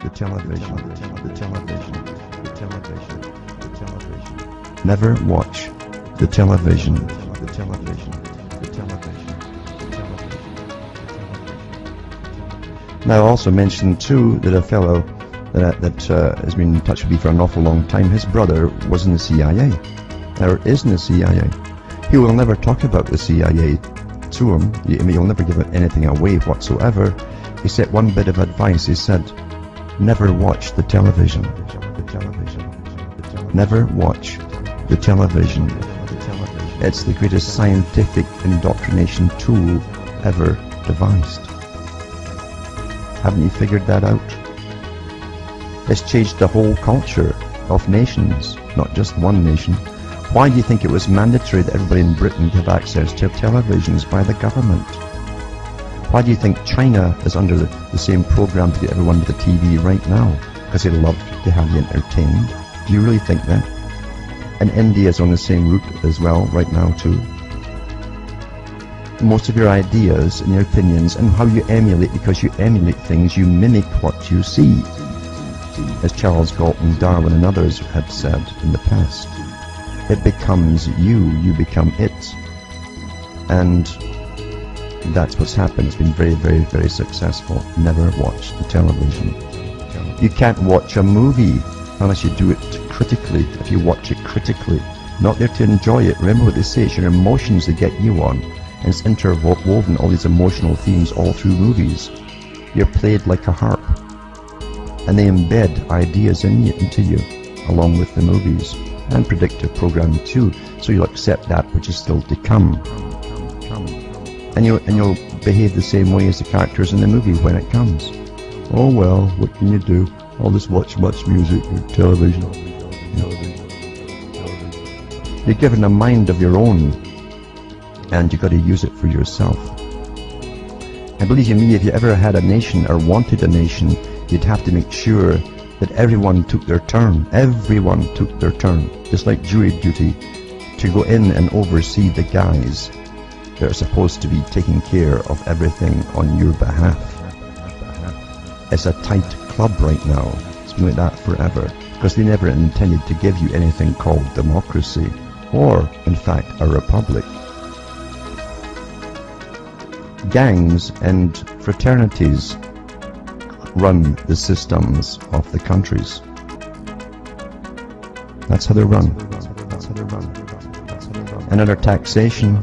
the television, the television, the television, the television. Never watch the television, the television, the television, the television. Now I also mentioned too that a fellow that has been in touch with me for an awful long time, his brother was in the CIA, or is in the CIA. He will never talk about the CIA to him. He'll never give anything away whatsoever. He said one bit of advice. He said, never watch the television. The television. Never watch the television. It's the greatest scientific indoctrination tool ever devised. Haven't you figured that out? It's changed the whole culture of nations, not just one nation. Why do you think it was mandatory that everybody in Britain have access to televisions by the government? Why do you think China is under the same program to get everyone with a TV right now? Because they love to have you entertained. Do you really think that? And India is on the same route as well right now too. Most of your ideas and your opinions and how you emulate, because you emulate things, you mimic what you see. As Charles Galton, Darwin and others had said in the past. It becomes you, you become it. And that's what's happened. It's been very, very, very successful. Never watch the television. You can't watch a movie unless you do it critically. If you watch it critically, not there to enjoy it. Remember what they say, it's your emotions that get you on. And it's interwoven, all these emotional themes all through movies. You're played like a harp. And they embed ideas into you, along with the movies. And predictive programming too, so you'll accept that which is still to come. And you'll behave the same way as the characters in the movie when it comes. Oh well, what can you do? I'll just watch much music or television. You're given a mind of your own, and you've got to use it for yourself. And believe you me, if you ever had a nation or wanted a nation, you'd have to make sure that everyone took their turn. Everyone took their turn, just like jury duty, to go in and oversee the guys that are supposed to be taking care of everything on your behalf. It's a tight club right now. It's been like that forever, because they never intended to give you anything called democracy, or, in fact, a republic. Gangs and fraternities run the systems of the countries. That's how they're run. And under taxation,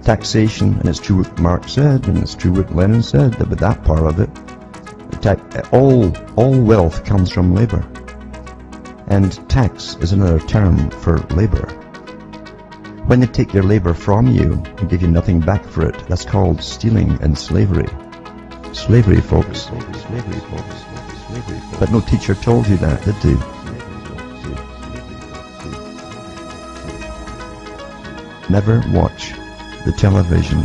and it's true what Marx said, and it's true what Lenin said, but that part of it, all wealth comes from labor. And tax is another term for labor. When they take your labor from you and give you nothing back for it, that's called stealing and slavery. Slavery, folks. But no teacher told you that, did they? Never watch the television.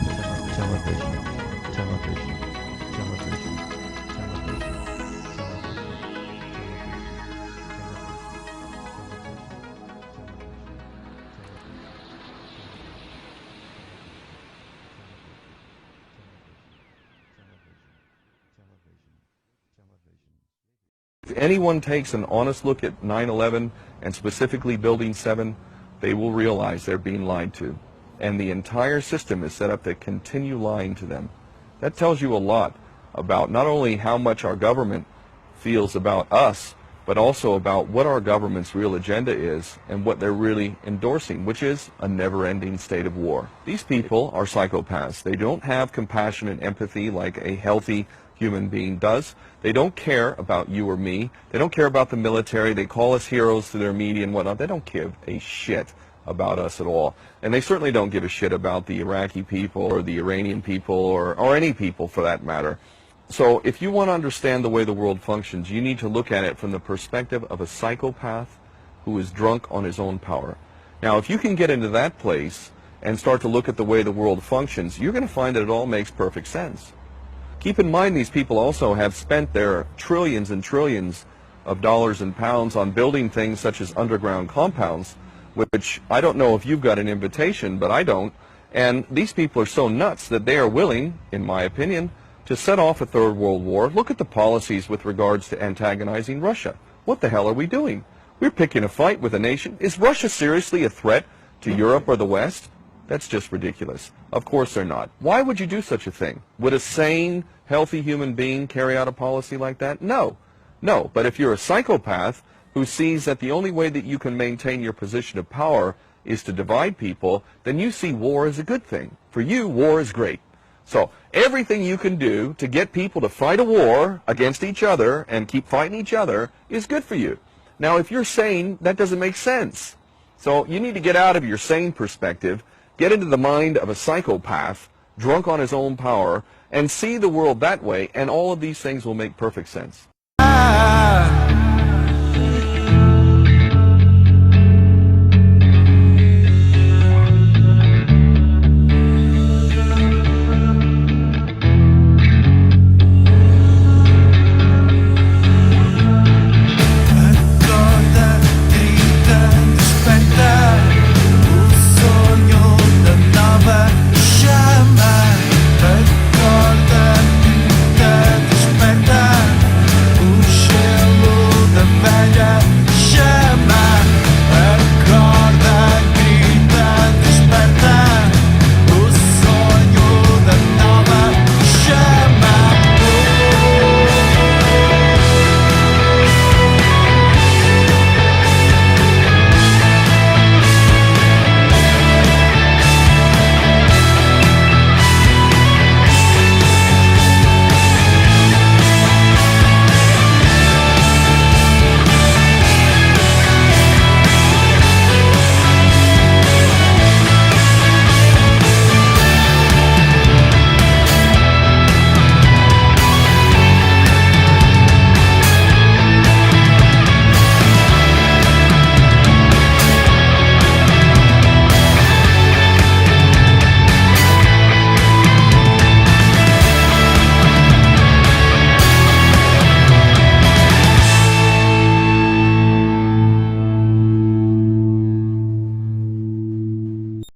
If anyone takes an honest look at 9/11 and specifically Building 7, they will realize they're being lied to. And the entire system is set up to continue lying to them. That tells you a lot about not only how much our government feels about us, but also about what our government's real agenda is and what they're really endorsing, which is a never-ending state of war. These people are psychopaths. They don't have compassion and empathy like a healthy human being does. They don't care about you or me. They don't care about the military. They call us heroes to their media and whatnot. They don't give a shit about us at all. And they certainly don't give a shit about the Iraqi people or the Iranian people or any people for that matter. So if you want to understand the way the world functions, you need to look at it from the perspective of a psychopath who is drunk on his own power. Now, if you can get into that place and start to look at the way the world functions, you're going to find that it all makes perfect sense. Keep in mind, these people also have spent their trillions and trillions of dollars and pounds on building things such as underground compounds, which I don't know if you've got an invitation, but I don't. And these people are so nuts that they are willing, in my opinion, to set off a third world war, look at the policies with regards to antagonizing Russia. What the hell are we doing? We're picking a fight with a nation. Is Russia seriously a threat to Europe or the West? That's just ridiculous. Of course they're not. Why would you do such a thing? Would a sane, healthy human being carry out a policy like that? No. No. But if you're a psychopath who sees that the only way that you can maintain your position of power is to divide people, then you see war as a good thing. For you, war is great. So everything you can do to get people to fight a war against each other and keep fighting each other is good for you. Now, if you're sane, that doesn't make sense. So you need to get out of your sane perspective, get into the mind of a psychopath, drunk on his own power, and see the world that way, and all of these things will make perfect sense.